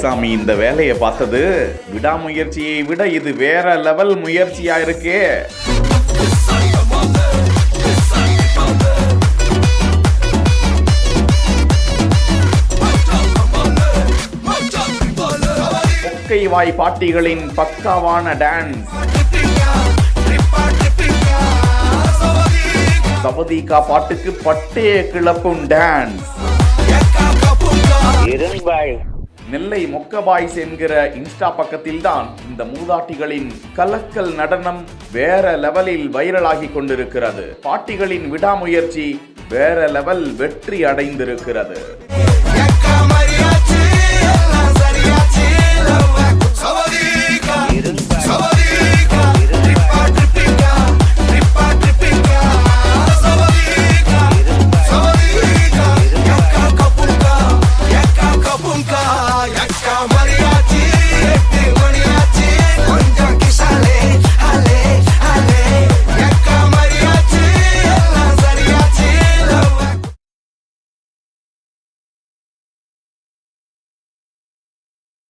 சாமி இந்த வேலையை பார்த்தது? விடாமுயற்சியை விட இது வேற லெவல் முயற்சியா இருக்கே. பொக்கை வாய் பாட்டிகளின் பக்காவான டான்ஸ். சவதிகா பாட்டுக்கு பட்டே கிளப்பும் டான்ஸ். நெல்லை மொக்க பாய்ஸ் என்கிற இன்ஸ்டா பக்கத்தில் தான் இந்த மூதாட்டிகளின் கலக்கல் நடனம் வேற லெவலில் வைரலாகி கொண்டிருக்கிறது. பாட்டிகளின் விடாமுயற்சி வேற லெவல் வெற்றி அடைந்திருக்கிறது.